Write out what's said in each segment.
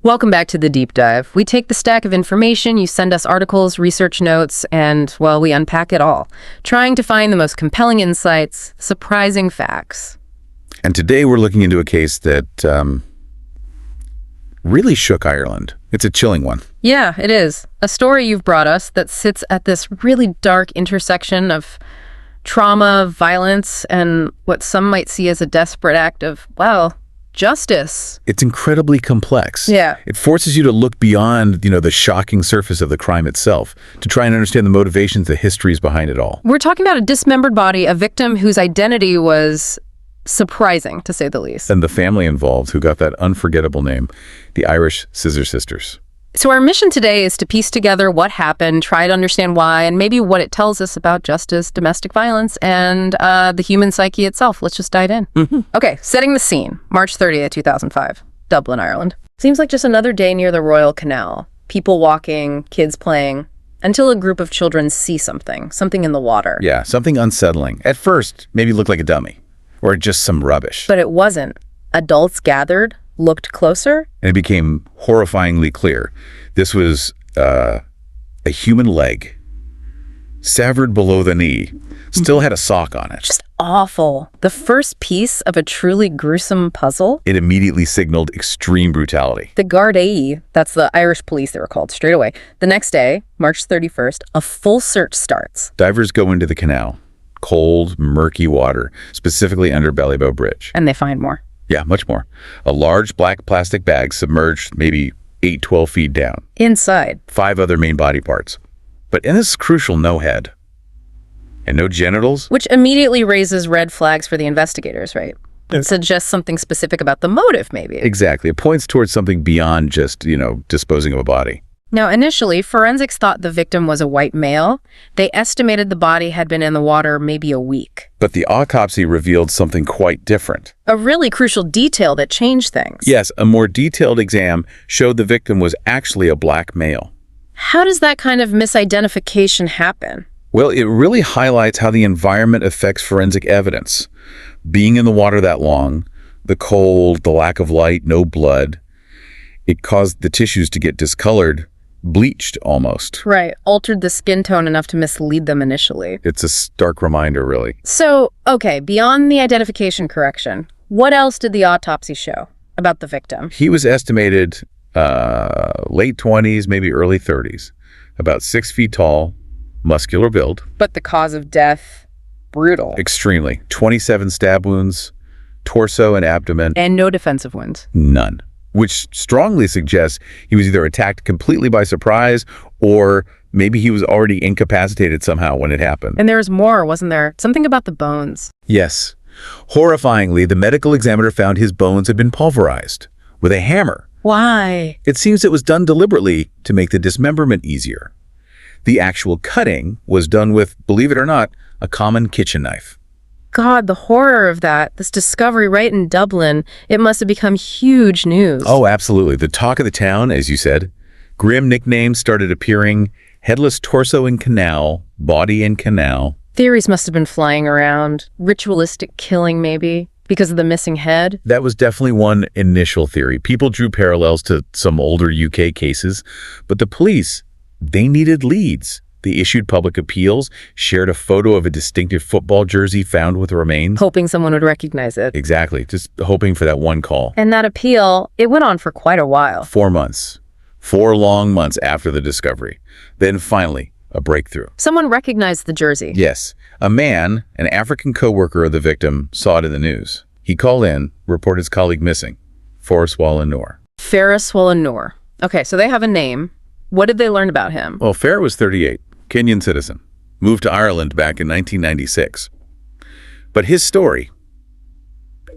Welcome back to The Deep Dive. We take the stack of information, you send us articles, research notes, and, well, we unpack it all, trying to find the most compelling insights, surprising facts. And today we're looking into a case that really shook Ireland. It's a chilling one. Yeah, it is. A story you've brought us that sits at this really dark intersection of trauma, violence, and what some might see as a desperate act of, well, justice. It's incredibly complex. Yeah. It forces you to look beyond, the shocking surface of the crime itself, to try and understand the motivations, the histories behind it all. We're talking about a dismembered body, a victim whose identity was surprising, to say the least. And the family involved, who got that unforgettable name, the Irish Scissor sisters. So our mission today is to piece together what happened, try to understand why, and maybe what it tells us about justice, domestic violence, and the human psyche itself. Let's just dive in. Okay, setting the scene. March 30th, 2005, Dublin, Ireland. Seems like just another day near the Royal Canal. People walking, kids playing, until a group of children see something in the water. Yeah, something unsettling. At first, maybe looked like a dummy, or just some rubbish. But it wasn't. Adults gathered, looked closer, And it became horrifyingly clear. This was a human leg, severed below the knee, still had a sock on it. just awful. The first piece of a truly gruesome puzzle. It immediately signaled extreme brutality. The Gardaí, that's the Irish police they were called, straight away. The next day, March 31st, a full search starts. Divers go into the canal, cold, murky water, specifically under Bellybow Bridge. And they find more. Yeah, much more. A large black plastic bag submerged maybe 12 feet down. Inside. 5 other main body parts. But in this crucial, no head. And no genitals. Which immediately raises red flags for the investigators, right? It suggests something specific about the motive, maybe. Exactly. It points towards something beyond just, disposing of a body. Now, initially, forensics thought the victim was a white male. They estimated the body had been in the water maybe a week. But the autopsy revealed something quite different. A really crucial detail that changed things. Yes, a more detailed exam showed the victim was actually a black male. How does that kind of misidentification happen? Well, it really highlights how the environment affects forensic evidence. Being in the water that long, the cold, the lack of light, no blood, it caused the tissues to get discolored, bleached almost. Right, altered the skin tone enough to mislead them initially. It's a stark reminder, really. So, okay, beyond the identification correction, what else did the autopsy show about the victim? He was estimated late 20s, maybe early 30s, about 6 feet tall, muscular build. But the cause of death, brutal. Extremely. 27 stab wounds, torso and abdomen. And no defensive wounds. None. Which strongly suggests he was either attacked completely by surprise or maybe he was already incapacitated somehow when it happened. And there was more, wasn't there? Something about the bones. Yes. Horrifyingly, the medical examiner found his bones had been pulverized with a hammer. Why? It seems it was done deliberately to make the dismemberment easier. The actual cutting was done with, believe it or not, a common kitchen knife. God, the horror of that, this discovery right in Dublin, it must have become huge news. Oh, absolutely. The talk of the town, as you said. Grim nicknames started appearing. Headless torso in canal, body in canal. Theories must have been flying around. Ritualistic killing, maybe, because of the missing head. That was definitely one initial theory. People drew parallels to some older UK cases, but the police, they needed leads. They issued public appeals, shared a photo of a distinctive football jersey found with remains. Hoping someone would recognize it. Exactly, just hoping for that one call. And that appeal, it went on for quite a while. 4 months. 4 long months after the discovery. Then finally, a breakthrough. Someone recognized the jersey. Yes. A man, an African co-worker of the victim, saw it in the news. He called in, reported his colleague missing. Ferris Noor. Ferris Noor. Okay, so they have a name. What did they learn about him? Well, Ferris was 38, Kenyan citizen. Moved to Ireland back in 1996. But his story,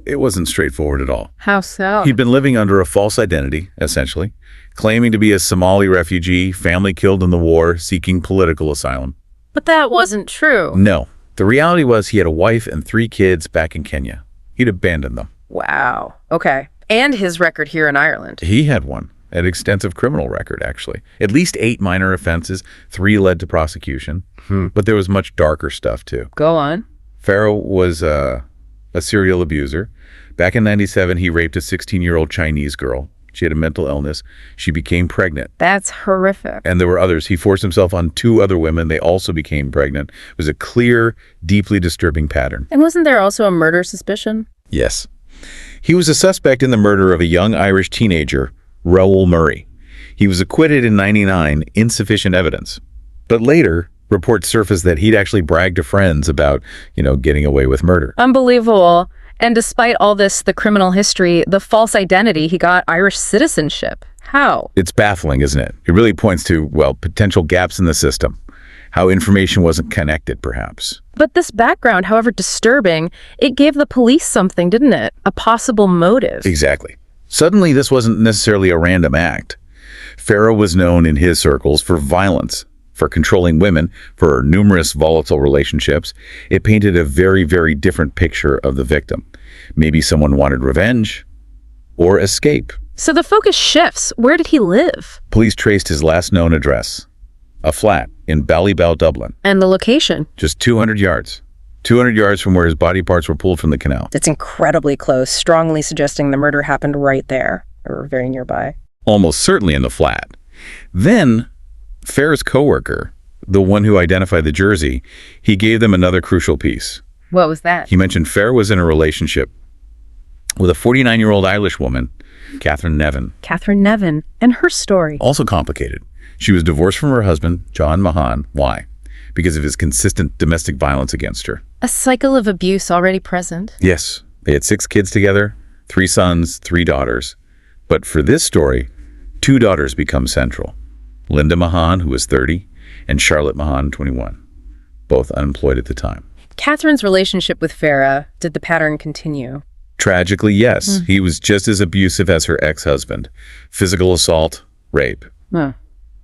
it wasn't straightforward at all. How so? He'd been living under a false identity, essentially, claiming to be a Somali refugee, family killed in the war, seeking political asylum. But that wasn't true. No. The reality was he had a wife and 3 kids back in Kenya. He'd abandoned them. Wow. Okay. And his record here in Ireland. He had one. An extensive criminal record, actually. At least 8 minor offenses, 3 led to prosecution. But there was much darker stuff, too. Go on. Pharaoh was a serial abuser. Back in 97, he raped a 16-year-old Chinese girl, She had a mental illness. She became pregnant. That's horrific. And there were others. He forced himself on 2 other women. They also became pregnant. It was a clear, deeply disturbing pattern. And wasn't there also a murder suspicion? Yes. He was a suspect in the murder of a young Irish teenager, Raoul Murray. He was acquitted in '99, insufficient evidence. But later, reports surfaced that he'd actually bragged to friends about, getting away with murder. Unbelievable. And despite all this, the criminal history, the false identity, he got Irish citizenship. How? It's baffling, isn't it? It really points to, potential gaps in the system. How information wasn't connected, perhaps. But this background, however disturbing, it gave the police something, didn't it? A possible motive. Exactly. Suddenly, this wasn't necessarily a random act. Farrow was known in his circles for violence, for controlling women, for numerous volatile relationships. It painted a very, very different picture of the victim. Maybe someone wanted revenge or escape. So the focus shifts. Where did he live? Police traced his last known address, a flat in Ballybell, Dublin. And the location? Just 200 yards. 200 yards from where his body parts were pulled from the canal. That's incredibly close, strongly suggesting the murder happened right there, or very nearby. Almost certainly in the flat. Then, Farrow's coworker, the one who identified the jersey, he gave them another crucial piece. What was that? He mentioned Farrow was in a relationship with a 49-year-old Irish woman, Catherine Nevin. Catherine Nevin, and her story. Also complicated. She was divorced from her husband, John Mahan. Why? Because of his consistent domestic violence against her. A cycle of abuse already present. Yes. They had 6 kids together, 3 sons, 3 daughters. But for this story, 2 daughters become central. Linda Mahan, who was 30, and Charlotte Mahan, 21, both unemployed at the time. Catherine's relationship with Farrow, did the pattern continue? Tragically, yes. He was just as abusive as her ex-husband. Physical assault, rape. Huh.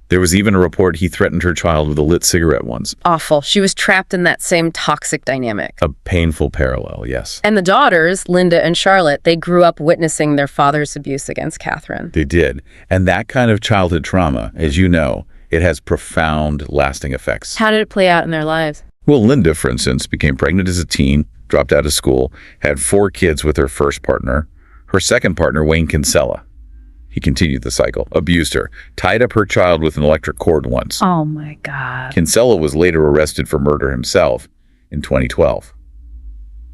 There was even a report he threatened her child with a lit cigarette once. Awful. She was trapped in that same toxic dynamic. A painful parallel, yes. And the daughters, Linda and Charlotte, they grew up witnessing their father's abuse against Catherine. They did. And that kind of childhood trauma, as you know, it has profound, lasting effects. How did it play out in their lives? Well, Linda, for instance, became pregnant as a teen, dropped out of school, had 4 kids with her first partner. Her second partner, Wayne Kinsella. He continued the cycle, abused her, tied up her child with an electric cord once. Oh my God. Kinsella was later arrested for murder himself in 2012.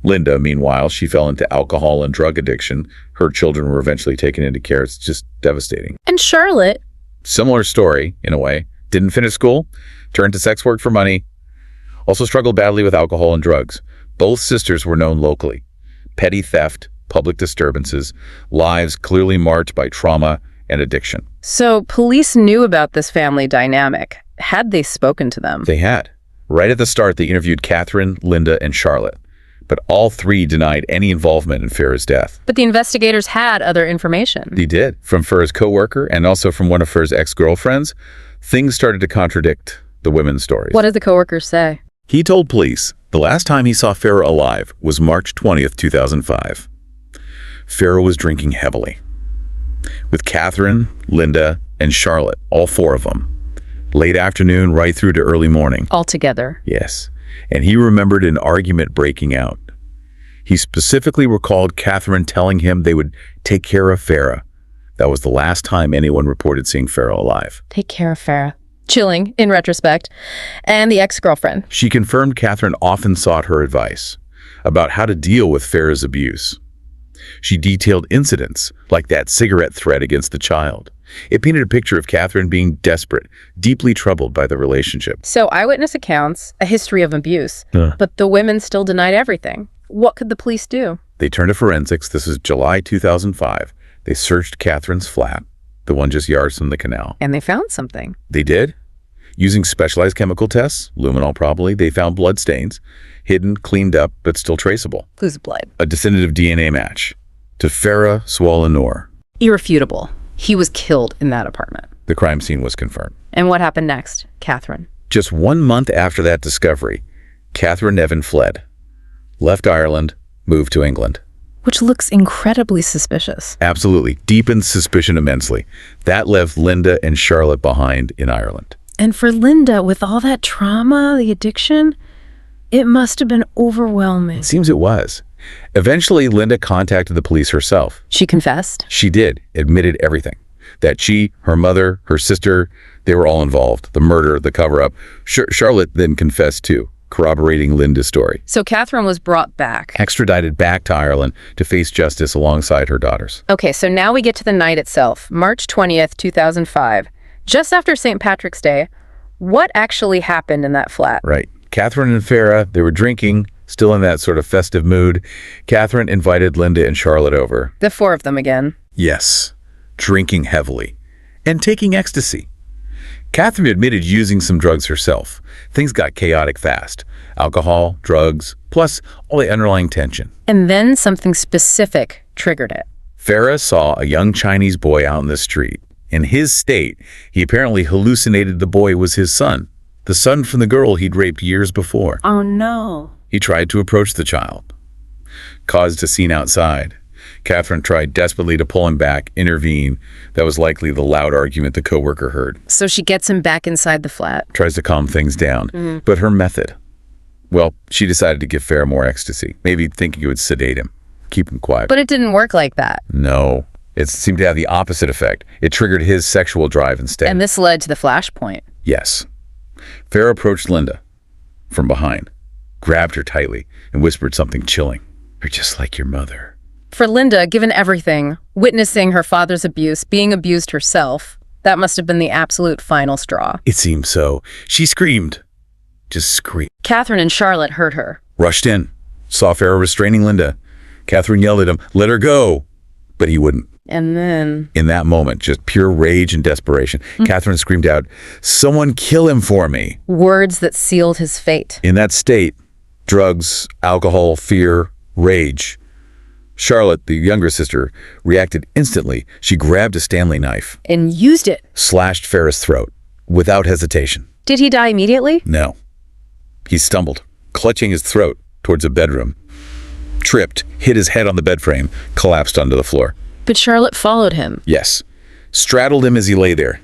Linda, meanwhile, she fell into alcohol and drug addiction. Her children were eventually taken into care. It's just devastating. And Charlotte? Similar story, in a way. Didn't finish school, turned to sex work for money, also struggled badly with alcohol and drugs. Both sisters were known locally. Petty theft, public disturbances, lives clearly marked by trauma and addiction. So police knew about this family dynamic. Had they spoken to them? They had. Right at the start, they interviewed Catherine, Linda, and Charlotte. But all 3 denied any involvement in Farrow's death. But the investigators had other information. They did. From Farrow's coworker and also from one of Farrow's ex-girlfriends, things started to contradict the women's stories. What did the coworkers say? He told police the last time he saw Farrow alive was March 20th, 2005. Farrow was drinking heavily. With Catherine, Linda, and Charlotte, all 4 of them. Late afternoon, right through to early morning. All together. Yes. And he remembered an argument breaking out. He specifically recalled Catherine telling him they would take care of Farrow. That was the last time anyone reported seeing Farrow alive. Take care of Farrow. Chilling, in retrospect. And the ex-girlfriend. She confirmed Catherine often sought her advice about how to deal with Farrow's abuse. She detailed incidents like that cigarette threat against the child. It painted a picture of Catherine being desperate, deeply troubled by the relationship. So eyewitness accounts, a history of abuse, but the women still denied everything. What could the police do? They turned to forensics. This is July 2005. They searched Catherine's flat, the one just yards from the canal. And they found something. They did. Using specialized chemical tests, luminol probably, they found blood stains, hidden, cleaned up, but still traceable. Whose blood? A definitive DNA match to Farrah Swallow-Noor. Irrefutable. He was killed in that apartment. The crime scene was confirmed. And what happened next? Catherine. Just 1 month after that discovery, Catherine Nevin fled, left Ireland, moved to England. Which looks incredibly suspicious. Absolutely. Deepened suspicion immensely. That left Linda and Charlotte behind in Ireland. And for Linda, with all that trauma, the addiction, it must have been overwhelming. It seems it was. Eventually, Linda contacted the police herself. She confessed? She did, admitted everything. That she, her mother, her sister, they were all involved. The murder, the cover-up. Charlotte then confessed too, corroborating Linda's story. So Catherine was brought back. Extradited back to Ireland to face justice alongside her daughters. Okay, so now we get to the night itself, March 20th, 2005. Just after St. Patrick's Day, what actually happened in that flat? Right. Catherine and Farah, they were drinking, still in that sort of festive mood. Catherine invited Linda and Charlotte over. The four of them again. Yes, drinking heavily and taking ecstasy. Catherine admitted using some drugs herself. Things got chaotic fast. Alcohol, drugs, plus all the underlying tension. And then something specific triggered it. Farah saw a young Chinese boy out in the street. In his state, he apparently hallucinated the boy was his son, the son from the girl he'd raped years before. Oh, no. He tried to approach the child. Caused a scene outside. Catherine tried desperately to pull him back, intervene. That was likely the loud argument the coworker heard. So she gets him back inside the flat. Tries to calm things down. But her method? Well, she decided to give Farah more ecstasy, maybe thinking it would sedate him, keep him quiet. But it didn't work like that. No. It seemed to have the opposite effect. It triggered his sexual drive instead. And this led to the flashpoint. Yes. Farah approached Linda from behind, grabbed her tightly, and whispered something chilling. "You're just like your mother." For Linda, given everything, witnessing her father's abuse, being abused herself, that must have been the absolute final straw. It seemed so. She screamed. Just screamed. Catherine and Charlotte heard her. Rushed in. Saw Farah restraining Linda. Catherine yelled at him, "Let her go." But he wouldn't. And then... In that moment, just pure rage and desperation, Catherine screamed out, "Someone kill him for me." Words that sealed his fate. In that state, drugs, alcohol, fear, rage. Charlotte, the younger sister, reacted instantly. She grabbed a Stanley knife. And used it. Slashed Farah's throat, without hesitation. Did he die immediately? No. He stumbled, clutching his throat towards a bedroom. Tripped, hit his head on the bed frame, collapsed onto the floor. But Charlotte followed him. Yes. Straddled him as he lay there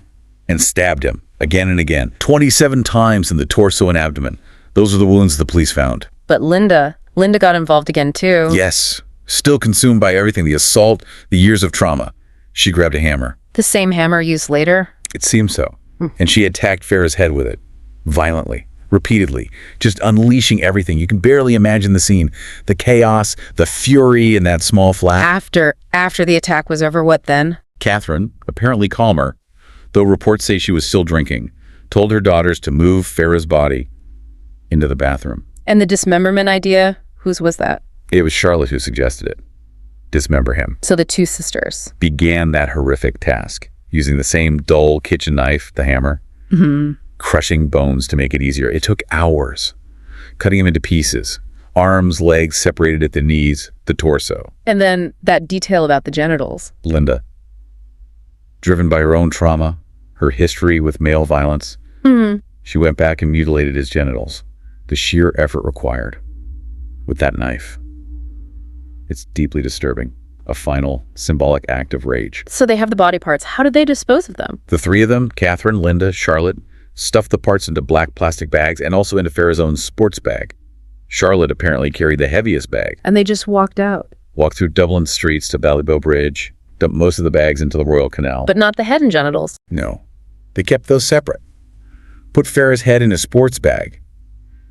and stabbed him again and again, 27 times in the torso and abdomen. Those are the wounds the police found. But Linda got involved again too. Yes. Still consumed by everything, the assault, the years of trauma. She grabbed a hammer. The same hammer used later? It seemed so. And she attacked Farah's head with it. Violently. Repeatedly. Just unleashing everything. You can barely imagine the scene. The chaos, the fury in that small flat. After the attack was over, what then? Catherine, apparently calmer, though reports say she was still drinking, told her daughters to move Farah's body into the bathroom. And the dismemberment idea, whose was that? It was Charlotte who suggested it. Dismember him. So the two sisters Began that horrific task, using the same dull kitchen knife, the hammer, crushing bones to make it easier. It took hours, cutting him into pieces. Arms, legs separated at the knees, the torso. And then that detail about the genitals. Linda, driven by her own trauma, her history with male violence, she went back and mutilated his genitals. The sheer effort required. With that knife. It's deeply disturbing. A final, symbolic act of rage. So they have the body parts. How did they dispose of them? The three of them, Catherine, Linda, Charlotte, stuffed the parts into black plastic bags and also into Farah's own sports bag. Charlotte apparently carried the heaviest bag. And they just walked out. Walked through Dublin streets to Ballybough Bridge, dumped most of the bags into the Royal Canal. But not the head and genitals. No. They kept those separate. Put Farah's head in a sports bag.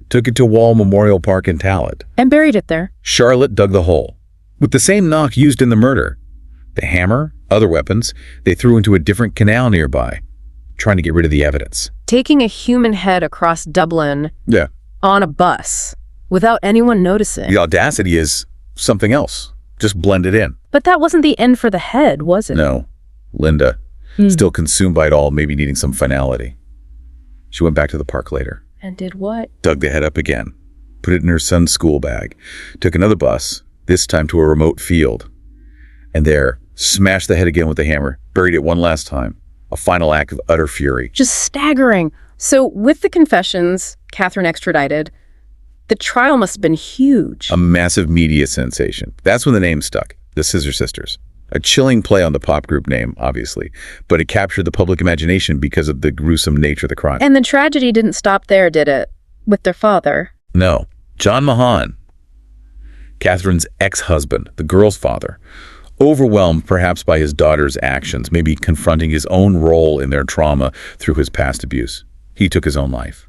Took it to Wall Memorial Park in Tallaght. And buried it there. Charlotte dug the hole. With the same knock used in the murder. The hammer, other weapons, they threw into a different canal nearby, trying to get rid of the evidence. Taking a human head across Dublin on a bus without anyone noticing. The audacity is something else. Just blend it in. But that wasn't the end for the head, was it? No. Linda, still consumed by it all, maybe needing some finality. She went back to the park later. And did what? Dug the head up again. Put it in her son's school bag. Took another bus, this time to a remote field. And there, smashed the head again with the hammer. Buried it one last time. A final act of utter fury. Just staggering. So with the confessions, Catherine extradited, the trial must have been huge. A massive media sensation. That's when the name stuck. The Scissor Sisters. A chilling play on the pop group name, obviously, but it captured the public imagination because of the gruesome nature of the crime. And the tragedy didn't stop there, did it? With their father? No. John Mahan. Catherine's ex-husband, the girl's father, overwhelmed perhaps by his daughter's actions, maybe confronting his own role in their trauma through his past abuse. He took his own life.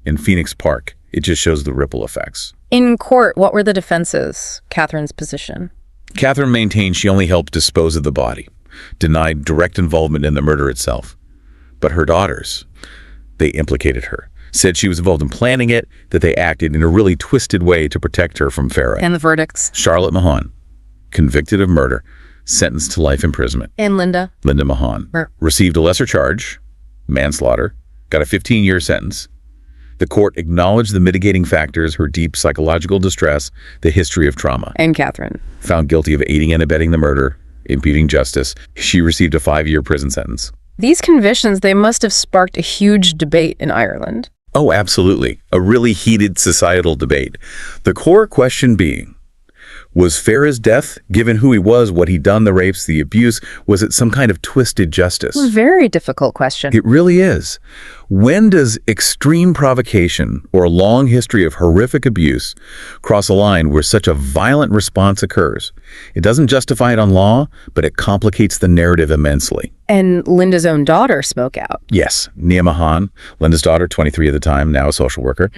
In Phoenix Park, it just shows the ripple effects. In court, what were the defenses? Catherine's position? Catherine maintained she only helped dispose of the body, denied direct involvement in the murder itself. But her daughters, they implicated her, said she was involved in planning it, that they acted in a really twisted way to protect her from Farah. And the verdicts? Charlotte Mahon, convicted of murder, sentenced to life imprisonment. And Linda? Linda Mahon received a lesser charge, manslaughter, got a 15-year sentence. The court acknowledged the mitigating factors, her deep psychological distress, the history of trauma. And Catherine? Found guilty of aiding and abetting the murder, impeding justice. She received a 5-year prison sentence. These convictions, they must have sparked a huge debate in Ireland. Oh, absolutely. A really heated societal debate. The core question being, was Farah's death, given who he was, what he'd done, the rapes, the abuse, was it some kind of twisted justice? A very difficult question. It really is. When does extreme provocation or a long history of horrific abuse cross a line where such a violent response occurs? It doesn't justify it on law, but it complicates the narrative immensely. And Linda's own daughter spoke out. Yes, Nia Mahan, Linda's daughter, 23 at the time, now a social worker.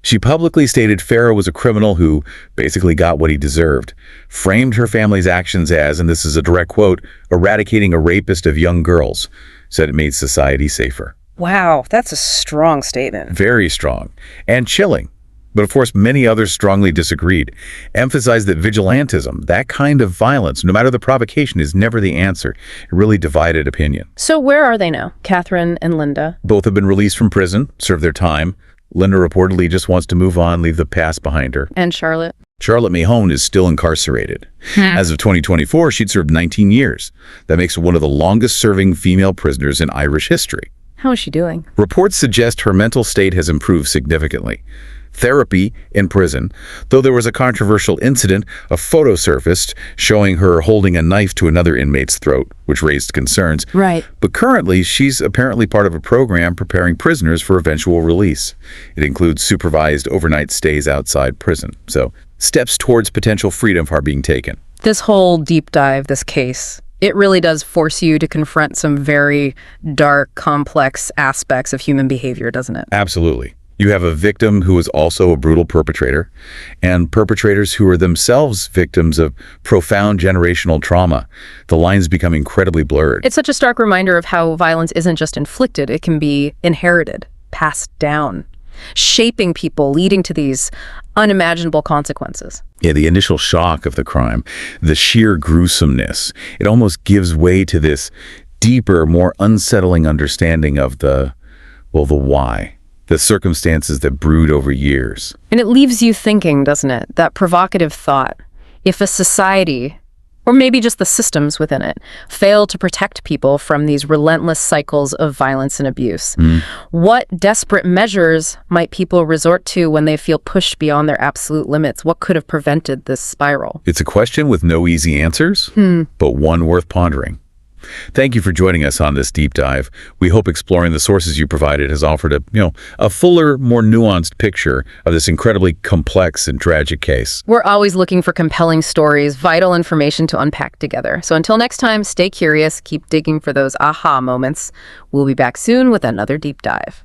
She publicly stated Farah was a criminal who basically got what he deserved, framed her family's actions as, and this is a direct quote, eradicating a rapist of young girls, said it made society safer. Wow, that's a strong statement. Very strong and chilling. But of course, many others strongly disagreed, emphasized that vigilantism, that kind of violence, no matter the provocation, is never the answer. It really divided opinion. So where are they now, Catherine and Linda? Both have been released from prison, served their time. Linda reportedly just wants to move on, leave the past behind her. And Charlotte? Charlotte Mahon is still incarcerated. As of 2024, she'd served 19 years. That makes her one of the longest-serving female prisoners in Irish history. How is she doing? Reports suggest her mental state has improved significantly. Therapy in prison, though there was a controversial incident, a photo surfaced showing her holding a knife to another inmate's throat, which raised concerns. Right. But currently, she's apparently part of a program preparing prisoners for eventual release. It includes supervised overnight stays outside prison. So, steps towards potential freedom are being taken. This whole deep dive, this case, it really does force you to confront some very dark, complex aspects of human behavior, doesn't it? Absolutely. You have a victim who is also a brutal perpetrator, and perpetrators who are themselves victims of profound generational trauma. The lines become incredibly blurred. It's such a stark reminder of how violence isn't just inflicted, it can be inherited, passed down, shaping people, leading to these unimaginable consequences. Yeah, the initial shock of the crime, the sheer gruesomeness, it almost gives way to this deeper, more unsettling understanding of the why. The circumstances that brood over years. And it leaves you thinking, doesn't it? That provocative thought. If a society, or maybe just the systems within it, fail to protect people from these relentless cycles of violence and abuse, what desperate measures might people resort to when they feel pushed beyond their absolute limits? What could have prevented this spiral? It's a question with no easy answers, but one worth pondering. Thank you for joining us on this deep dive. We hope exploring the sources you provided has offered a fuller, more nuanced picture of this incredibly complex and tragic case. We're always looking for compelling stories, vital information to unpack together. So until next time, stay curious, keep digging for those aha moments. We'll be back soon with another deep dive.